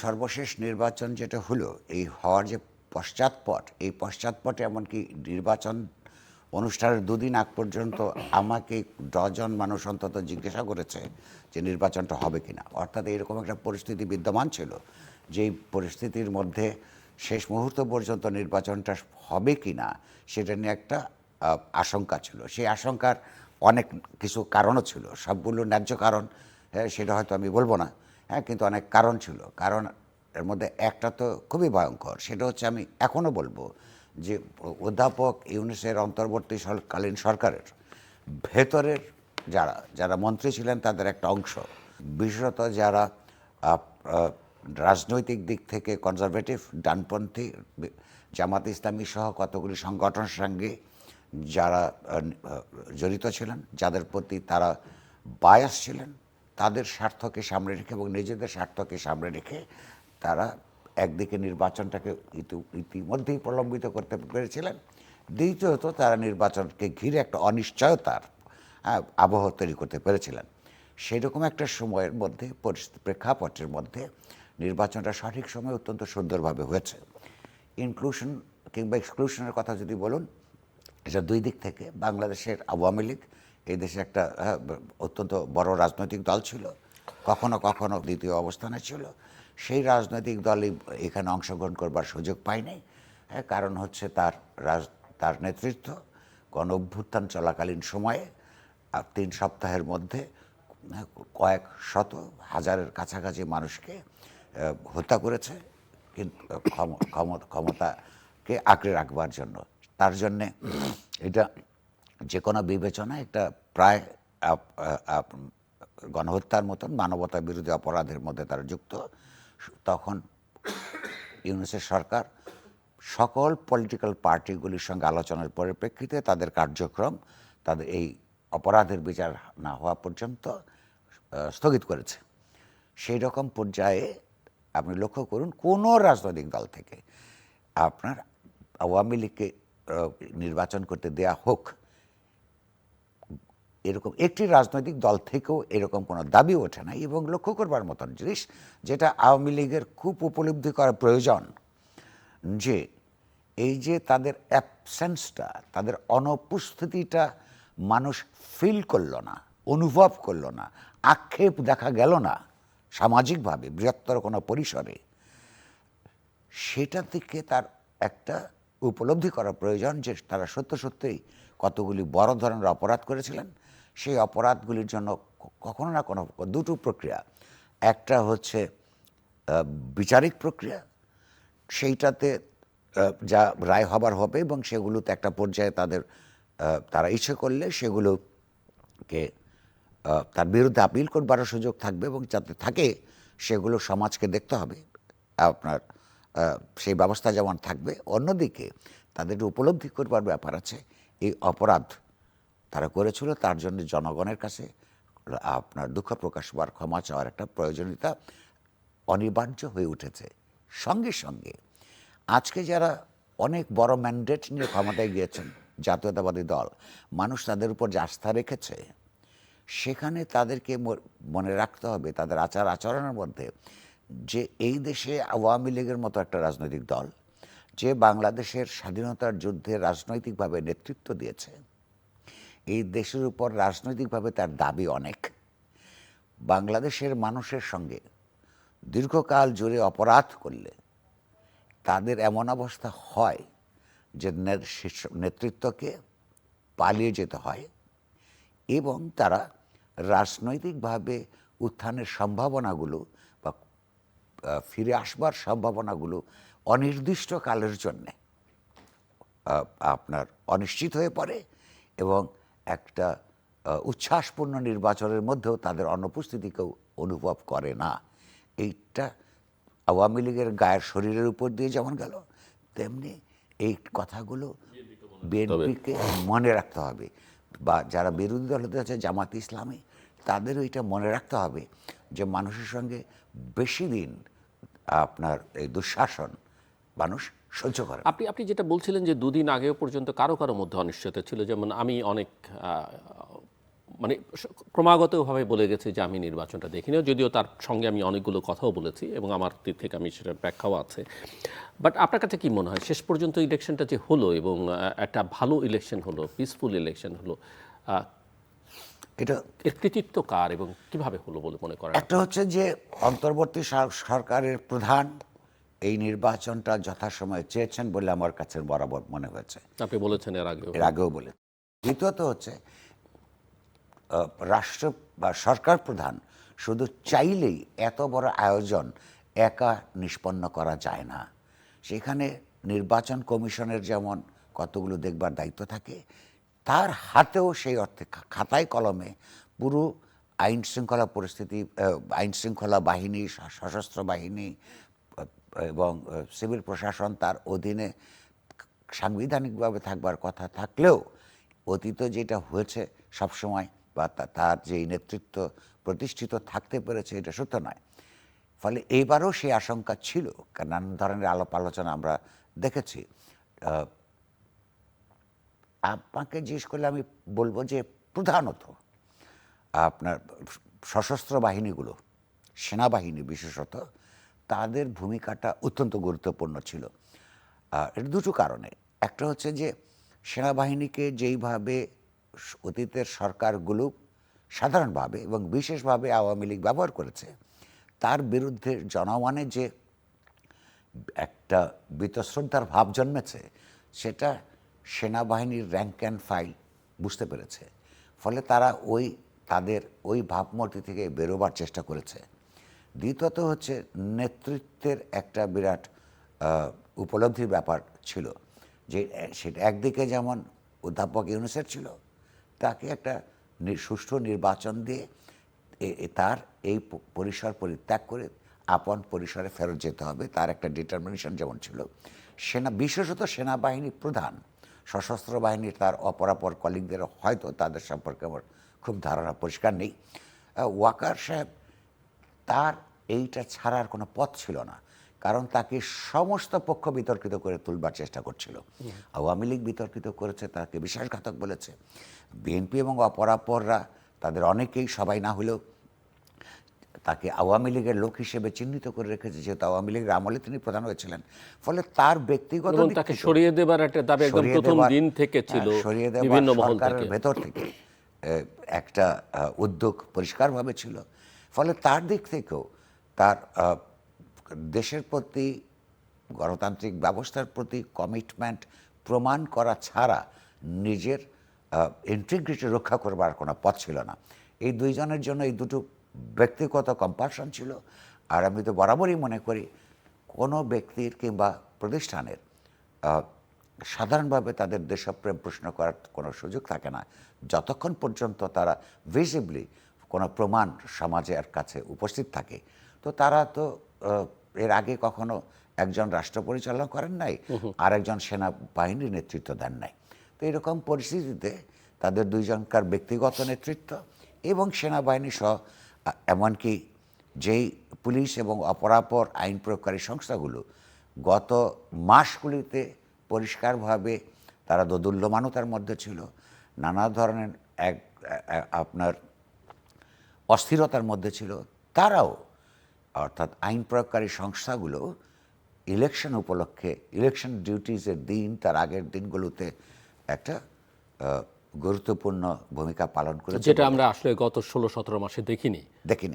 সর্বশেষ নির্বাচন যেটা হলো, এই হওয়ার যে পশ্চাৎপট, এই পশ্চাৎপটে এমনকি নির্বাচন অনুষ্ঠানের দুদিন আগ পর্যন্ত আমাকে ডজন মানুষ অন্তত জিজ্ঞাসা করেছে যে নির্বাচনটা হবে কিনা। অর্থাৎ এরকম একটা পরিস্থিতি বিদ্যমান ছিল, যেই পরিস্থিতির মধ্যে শেষ মুহূর্ত পর্যন্ত নির্বাচনটা হবে কিনা সেটা নিয়ে একটা আশঙ্কা ছিল। সেই আশঙ্কার অনেক কিছু কারণও ছিল, সবগুলো ন্যায্য কারণ, হ্যাঁ, সেটা হয়তো আমি বলবো না, হ্যাঁ, কিন্তু অনেক কারণ ছিল। কারণ এর মধ্যে একটা তো খুবই ভয়ঙ্কর, সেটা হচ্ছে আমি এখনও বলবো যে অধ্যাপক ইউনূসের অন্তর্বর্তীকালীন সরকারের ভেতরের যারা যারা মন্ত্রী ছিলেন তাদের একটা অংশ, বিশেষত যারা রাজনৈতিক দিক থেকে কনজারভেটিভ ডানপন্থী, জামাত ইসলামী সহ কতগুলি সংগঠনের সঙ্গে যারা জড়িত ছিলেন, যাদের প্রতি তারা বায়াস ছিলেন, তাদের স্বার্থকে সামনে রেখে এবং নিজেদের স্বার্থকে সামনে রেখে তারা একদিকে নির্বাচনটাকে ইতিমধ্যেই প্রলম্বিত করতে পেরেছিলেন, দ্বিতীয়ত তারা নির্বাচনকে ঘিরে একটা অনিশ্চয়তার আবহ তৈরি করতে পেরেছিলেন। সেরকম একটা সময়ের মধ্যে, প্রেক্ষাপটের মধ্যে নির্বাচনটা সঠিক সময়ে অত্যন্ত সুন্দরভাবে হয়েছে। ইনক্লুশন কিংবা এক্সক্লুশনের কথা যদি বলুন, এটা দুই দিক থেকে। বাংলাদেশের আওয়ামী লীগ এই দেশে একটা অত্যন্ত বড় রাজনৈতিক দল ছিল, কখনো কখনো দ্বিতীয় অবস্থানে ছিল। সেই রাজনৈতিক দলই এখানে অংশগ্রহণ করবার সুযোগ পায়নি। কারণ হচ্ছে তার নেতৃত্ব গণ অভ্যুত্থান চলাকালীন সময়ে 3 সপ্তাহের মধ্যে কয়েক শত হাজারের কাছাকাছি মানুষকে হত্যা করেছে, কিন্তু ক্ষমতাকে আঁকড়ে রাখবার জন্য। তার জন্যে এটা যে কোনো বিবেচনা একটা প্রায় গণহত্যার মতন মানবতা বিরোধী অপরাধের মধ্যে তারা যুক্ত। তখন ইউনূসের সরকার সকল পলিটিক্যাল পার্টিগুলির সঙ্গে আলোচনার পরিপ্রেক্ষিতে তাদের কার্যক্রম, তাদের এই অপরাধের বিচার না হওয়া পর্যন্ত স্থগিত করেছে। সেই রকম পর্যায়ে আপনি লক্ষ্য করুন, কোনো রাজনৈতিক দল থেকে আপনার আওয়ামী লীগকে নির্বাচন করতে দেয়া হোক, এরকম একটি রাজনৈতিক দল থেকেও এরকম কোনো দাবি ওঠে না। এবং লক্ষ্য করবার মতন জিনিস, যেটা আওয়ামী লীগের খুব উপলব্ধি করা প্রয়োজন, যে এই যে তাদের অ্যাবসেন্সটা, তাদের অনুপস্থিতিটা মানুষ ফিল করলো না, অনুভব করলো না, আক্ষেপ দেখা গেল না সামাজিকভাবে বৃহত্তর কোনো পরিসরে, সেটা থেকে তার একটা উপলব্ধি করা প্রয়োজন যে তারা সত্য সত্যিই কতগুলি বড় ধরনের অপরাধ করেছিলেন। সেই অপরাধগুলির জন্য কখনো না কোনো দুটো প্রক্রিয়া, একটা হচ্ছে বিচারিক প্রক্রিয়া, সেইটাতে যা রায় হবার হবে এবং সেগুলোতে একটা পর্যায়ে তারা ইচ্ছে করলে সেগুলোকে তার বিরুদ্ধে আপিল করবারও সুযোগ থাকবে, এবং যাতে থাকে সেগুলো সমাজকে দেখতে হবে আপনার সেই ব্যবস্থা যেমন থাকবে। অন্যদিকে তাদের উপলব্ধি করবার ব্যাপার আছে, এই অপরাধ তারা করেছিল, তার জন্য জনগণের কাছে আপনার দুঃখ প্রকাশ হওয়ার, ক্ষমা চাওয়ার একটা প্রয়োজনীয়তা অনিবার্য হয়ে উঠেছে। সঙ্গে সঙ্গে আজকে যারা অনেক বড় ম্যান্ডেট নিয়ে ক্ষমতায় গিয়েছেন, জাতীয়তাবাদী দল, মানুষ তাদের উপর যে আস্থা রেখেছে, সেখানে তাদেরকে মনে রাখতে হবে তাদের আচার আচরণের মধ্যে যে এই দেশে আওয়ামী লীগের মতো একটা রাজনৈতিক দল, যে বাংলাদেশের স্বাধীনতার যুদ্ধে রাজনৈতিকভাবে নেতৃত্ব দিয়েছে, এই দেশের উপর রাজনৈতিকভাবে তার দাবি অনেক, বাংলাদেশের মানুষের সঙ্গে দীর্ঘকাল জুড়ে অপরাধ করলে তাদের এমন অবস্থা হয় যে নেতৃত্বকে পালিয়ে যেতে হয়, এবং তারা রাজনৈতিকভাবে উত্থানের সম্ভাবনাগুলো বা ফিরে আসবার সম্ভাবনাগুলো অনির্দিষ্টকালের জন্যে আপনার অনিশ্চিত হয়ে পড়ে, এবং একটা উচ্ছ্বাসপূর্ণ নির্বাচনের মধ্যেও তাদের অনুপস্থিতিকেও অনুভব করে না। এইটা আওয়ামী লীগের গায়ের শরীরের উপর দিয়ে যেমন গেল, তেমনি এই কথাগুলো বিএনপিকে মনে রাখতে হবে, বা যারা বিরোধী দল হতে আছে, জামাত ইসলামী, তাদেরও এটা মনে রাখতে হবে যে মানুষের সঙ্গে বেশি দিন আপনার এই দুঃশাসন মানুষ সহ্য করে। আপনি যেটা বলছিলেন যে দুদিন আগেও পর্যন্ত কারো কারো মধ্যে অনিশ্চয়তা ছিল, যেমন আমি অনেক মানে ক্রমাগতভাবে বলে গেছে যে আমি নির্বাচনটা দেখিনি, যদিও তার সঙ্গে আমি অনেকগুলো কথাও বলেছি এবং আমার দিক থেকে আমি সেটার ব্যাখ্যাও আছে। বাট আপনার কাছে কি মনে হয় শেষ পর্যন্ত ইলেকশনটা যে হলো এবং একটা ভালো ইলেকশন হলো, পিসফুল ইলেকশন হলো, এটা এর কৃতিত্ব কার এবং কিভাবে হলো বলে মনে করেন? একটা হচ্ছে যে অন্তর্বর্তী সরকারের প্রধান এই নির্বাচনটা যথাসময়ে চেয়েছেন বলে আমার কাছে বরাবর মনে হয়েছে, আপনি বলেছেন এর আগেও বলে। দ্বিতীয়ত হচ্ছে রাষ্ট্র বা সরকার প্রধান শুধু চাইলেই এত বড় আয়োজন একা নিষ্পন্ন করা যায় না। সেখানে নির্বাচন কমিশনের যেমন কতগুলো দেখবার দায়িত্ব থাকে, তার হাতেও সেই অর্থে খাতায় কলমে পুরো আইন শৃঙ্খলা পরিস্থিতি, আইন শৃঙ্খলা বাহিনী, সশস্ত্র বাহিনী এবং সিভিল প্রশাসন তার অধীনে সাংবিধানিকভাবে থাকবার কথা থাকলেও অতীত যেটা হয়েছে সবসময় বা তার যেই নেতৃত্ব প্রতিষ্ঠিত থাকতে পেরেছে এটা সত্য নয়। ফলে এইবারও সেই আশঙ্কা ছিল, নানান ধরনের আলাপ আলোচনা আমরা দেখেছি। আপনাকে জিজ্ঞেস করলে আমি বলবো যে প্রধানত আপনার সশস্ত্র বাহিনীগুলো, সেনাবাহিনী বিশেষত, তাদের ভূমিকাটা অত্যন্ত গুরুত্বপূর্ণ ছিল। এটা দুটো কারণে। একটা হচ্ছে যে সেনাবাহিনীকে যেইভাবে অতীতের সরকারগুলো সাধারণভাবে এবং বিশেষভাবে আওয়ামী লীগ ব্যবহার করেছে, তার বিরুদ্ধে জনমনে যে একটা বীতশ্রদ্ধার ভাব জন্মেছে, সেটা সেনাবাহিনীর র্যাঙ্ক অ্যান্ড ফাইল বুঝতে পেরেছে। ফলে তারা তাদের ওই ভাবমূর্তি থেকে বেরোবার চেষ্টা করেছে। দ্বিতীয়ত হচ্ছে নেতৃত্বের একটা বিরাট উপলব্ধির ব্যাপার ছিল, যে সেটা একদিকে যেমন অধ্যাপক ইউনূসের ছিল, তাকে একটা সুষ্ঠু নির্বাচন দিয়ে তার এই পরিসর পরিত্যাগ করে আপন পরিসরে ফেরত যেতে হবে, তার একটা ডিটারমিনেশন যেমন ছিল। বিশেষত সেনাবাহিনী প্রধান, সশস্ত্র বাহিনীর তার অপরাপর কলিগদের হয়তো তাদের সম্পর্কে আমার খুব ধারণা পরিষ্কার নেই। ওয়াকার সাহেব, তার এইটা ছাড়ার কোনো পথ ছিল না, কারণ তাকে সমস্ত পক্ষ বিতর্কিত করে তুলবার চেষ্টা করছিল। আওয়ামী লীগ বিতর্কিত করেছে, তাকে বিশ্বাসঘাতক বলেছে। বিএনপি এবং অপরাপররা, তাদের অনেকেই, সবাই না হলেও, তাকে আওয়ামী লীগের লোক হিসেবে চিহ্নিত করে রেখেছে, যেহেতু আওয়ামী লীগের আমলে তিনি প্রধান হয়েছিলেন। ফলে তার ব্যক্তিগত তাকে সরিয়ে দেবার একটা দাবি একদম প্রথম দিন থেকে ছিল, সরিয়ে দেওয়া বিভিন্ন মহল সরকারের থেকে, ভেতর থেকে একটা উদ্যোগ পরিষ্কারভাবে ছিল। ফলে তার দিক থেকেও তার দেশের প্রতি, গণতান্ত্রিক ব্যবস্থার প্রতি কমিটমেন্ট প্রমাণ করা ছাড়া নিজের ইন্টিগ্রিটি রক্ষা করবার কোনো পথ ছিল না। এই দুইজনের জন্য এই দুটো ব্যক্তিগত কম্পালশন ছিল। আর আমি তো বরাবরই মনে করি কোনো ব্যক্তির কিংবা প্রতিষ্ঠানের সাধারণভাবে তাদের দেশপ্রেম প্রশ্ন করার কোনো সুযোগ থাকে না যতক্ষণ পর্যন্ত তারা ভিজিবলি কোনো প্রমাণ সমাজের কাছে উপস্থিত থাকে। তো তারা তো এর আগে কখনো একজন রাষ্ট্র পরিচালনা করেন নাই, আর একজন সেনাবাহিনীর নেতৃত্ব দেন নাই। তো এরকম পরিস্থিতিতে তাদের দুইজনকার ব্যক্তিগত নেতৃত্ব এবং সেনাবাহিনী সহ এমনকি যেই পুলিশ এবং অপরাপর আইন প্রয়োগকারী সংস্থাগুলো গত মাসগুলিতে পরিষ্কারভাবে তারা দোদুল্যমানতার মধ্যে ছিল, নানা ধরনের আপনার অস্থিরতার মধ্যে ছিল, তারাও, অর্থাৎ আইন প্রয়োগকারী সংস্থাগুলো ইলেকশন উপলক্ষে, ইলেকশন ডিউটিজের দিন, তার আগের দিনগুলোতে একটা গুরুত্বপূর্ণ ভূমিকা পালন করেছে, যেটা আমরা আসলে গত 16-17 মাসে দেখিনি।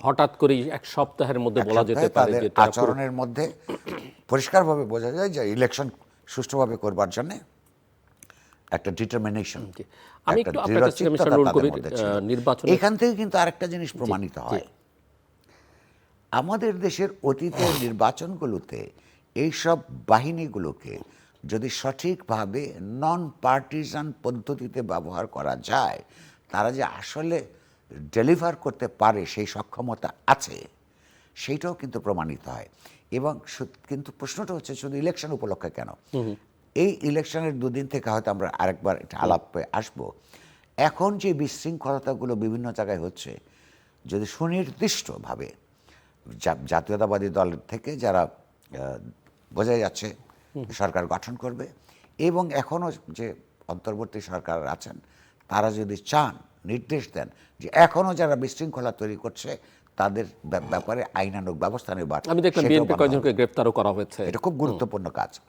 হঠাৎ করে এক সপ্তাহের মধ্যে বলা যেতে পারে যে আচরণের মধ্যে পরিষ্কারভাবে বোঝা যায় যে ইলেকশন সুষ্ঠুভাবে করবার জন্য একটা ডিটারমিনেশন, আমি একটু আপনার কাছে মিস্টার নুরুল কবির নির্বাচন, এখান থেকে কিন্তু আরেকটা জিনিস প্রমাণিত হয়, আমাদের দেশের অতীতের নির্বাচনগুলোতে এইসব বাহিনীগুলোকে যদি সঠিকভাবে নন পার্টিজান পদ্ধতিতে ব্যবহার করা যায়, তারা যে আসলে ডেলিভার করতে পারে সেই সক্ষমতা আছে, সেইটাও কিন্তু প্রমাণিত হয়। এবং কিন্তু প্রশ্নটা হচ্ছে শুধু ইলেকশন উপলক্ষে কেন, এই ইলেকশনের দুদিন থেকে হয়তো আমরা আরেকবার এটা আলাপে আসবো, এখন যে বিশৃঙ্খলতাগুলো বিভিন্ন জায়গায় হচ্ছে, যদি সুনির্দিষ্টভাবে জাতীয়তাবাদী দল থেকে যারা বোঝা যাচ্ছে সরকার গঠন করবে, এবং এখনও যে অন্তর্বর্তী সরকার আছেন, তারা যদি চান নির্দেশ দেন যে এখনো যারা বিশৃঙ্খলা তৈরি করছে তাদের ব্যাপারে আইনানুগ ব্যবস্থা নেবার, আমি দেখলাম সেটাও বিএনপি বলা কয়েকজনকে হবে। গ্রেপ্তারও করা হয়েছে। এটা খুব গুরুত্বপূর্ণ কাজ।